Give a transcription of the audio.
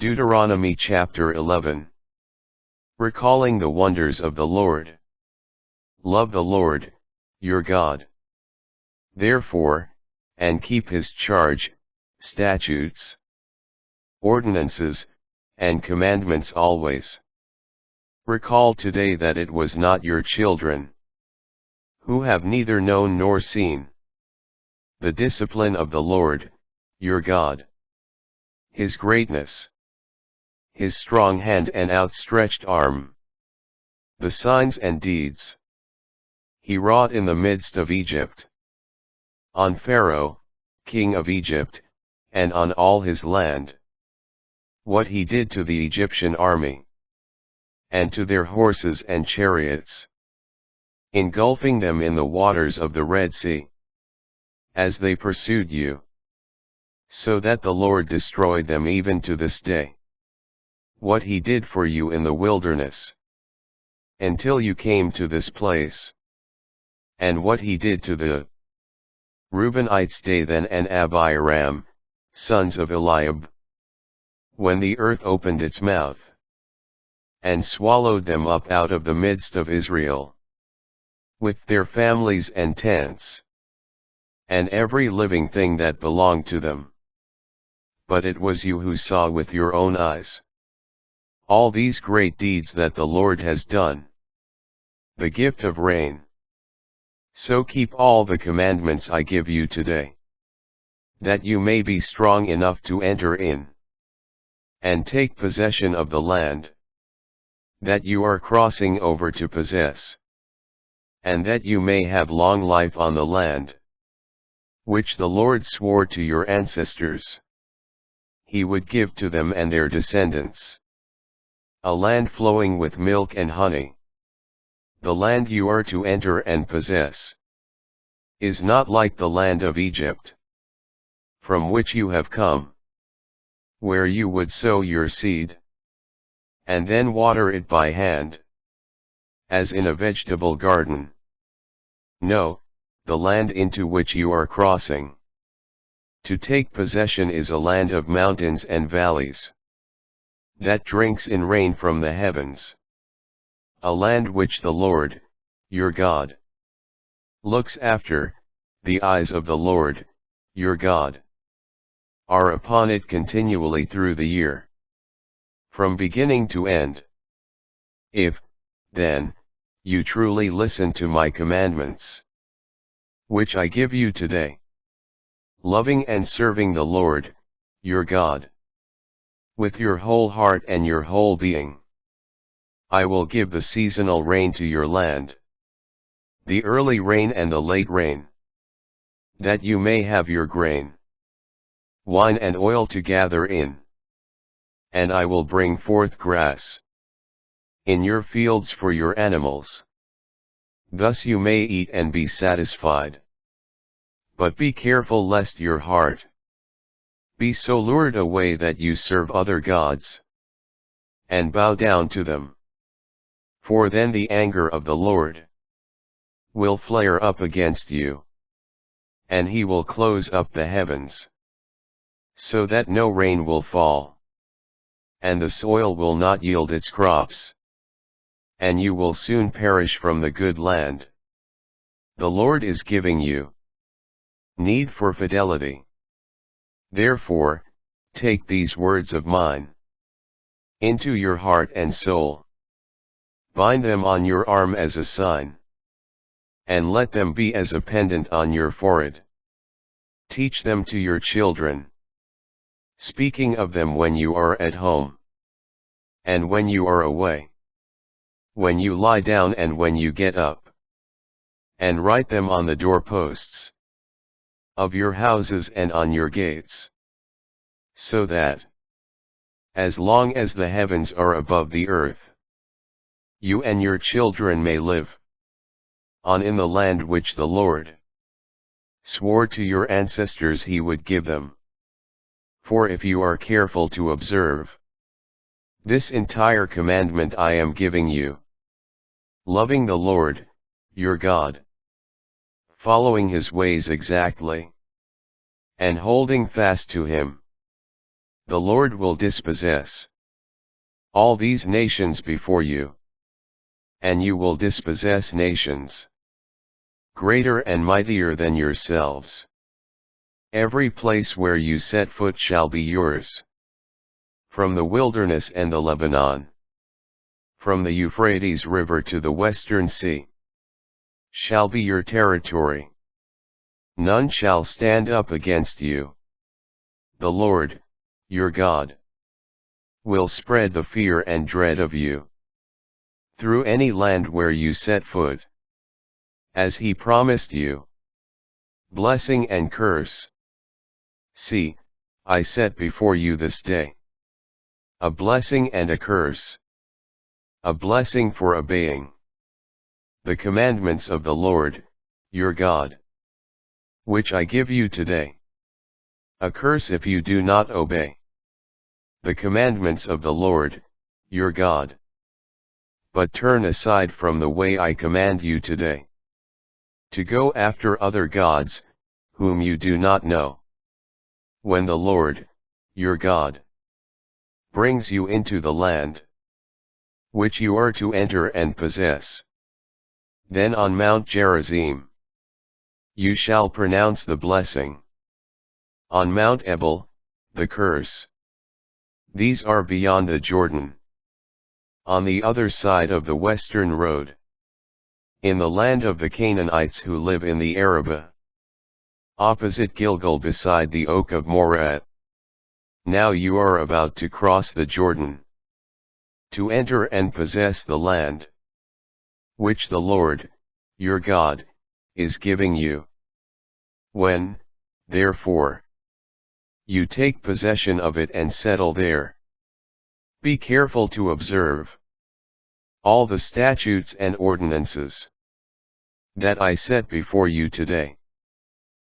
Deuteronomy chapter 11. Recalling the wonders of the Lord. Love the Lord, your God. Therefore, and keep his charge, statutes, ordinances, and commandments always. Recall today that it was not your children, who have neither known nor seen the discipline of the Lord, your God, his greatness, his strong hand and outstretched arm, the signs and deeds he wrought in the midst of Egypt, on Pharaoh, king of Egypt, and on all his land, what he did to the Egyptian army, and to their horses and chariots, engulfing them in the waters of the Red Sea, as they pursued you, so that the Lord destroyed them even to this day. What he did for you in the wilderness, until you came to this place, and what he did to the Reubenites Dathan and Abiram, sons of Eliab, when the earth opened its mouth, and swallowed them up out of the midst of Israel, with their families and tents, and every living thing that belonged to them. But it was you who saw with your own eyes all these great deeds that the Lord has done, the gift of rain. So keep all the commandments I give you today, that you may be strong enough to enter in, and take possession of the land, that you are crossing over to possess, and that you may have long life on the land, which the Lord swore to your ancestors he would give to them and their descendants, a land flowing with milk and honey. The land you are to enter and possess is not like the land of Egypt, from which you have come, where you would sow your seed, and then water it by hand, as in a vegetable garden. No, the land into which you are crossing to take possession is a land of mountains and valleys, that drinks in rain from the heavens, a land which the Lord, your God, looks after. The eyes of the Lord, your God, are upon it continually through the year, from beginning to end. If, then, you truly listen to my commandments, which I give you today, loving and serving the Lord, your God, with your whole heart and your whole being, I will give the seasonal rain to your land, the early rain and the late rain, that you may have your grain, wine and oil to gather in. And I will bring forth grass in your fields for your animals. Thus you may eat and be satisfied. But be careful lest your heart be so lured away that you serve other gods, and bow down to them. For then the anger of the Lord will flare up against you, and he will close up the heavens, so that no rain will fall, and the soil will not yield its crops, and you will soon perish from the good land the Lord is giving you. Need for fidelity. Therefore, take these words of mine into your heart and soul. Bind them on your arm as a sign, and let them be as a pendant on your forehead. Teach them to your children, speaking of them when you are at home, and when you are away, when you lie down and when you get up. And write them on the doorposts of your houses and on your gates, so that, as long as the heavens are above the earth, you and your children may live on in the land which the Lord swore to your ancestors he would give them. For if you are careful to observe this entire commandment I am giving you, loving the Lord, your God, following his ways exactly, and holding fast to him, the Lord will dispossess all these nations before you, and you will dispossess nations greater and mightier than yourselves. Every place where you set foot shall be yours, from the wilderness and the Lebanon, from the Euphrates River to the western sea, shall be your territory. None shall stand up against you. The Lord, your God, will spread the fear and dread of you through any land where you set foot, as he promised you, blessing and curse. See, I set before you this day a blessing and a curse. A blessing for obeying the commandments of the Lord, your God, which I give you today. A curse if you do not obey the commandments of the Lord, your God, but turn aside from the way I command you today, to go after other gods, whom you do not know. When the Lord, your God, brings you into the land which you are to enter and possess, then on Mount Gerizim you shall pronounce the blessing, on Mount Ebal the curse. These are beyond the Jordan, on the other side of the western road, in the land of the Canaanites who live in the Arabah, opposite Gilgal beside the oak of Moreh. Now you are about to cross the Jordan, to enter and possess the land which the Lord, your God, is giving you. When, therefore, you take possession of it and settle there, be careful to observe all the statutes and ordinances that I set before you today,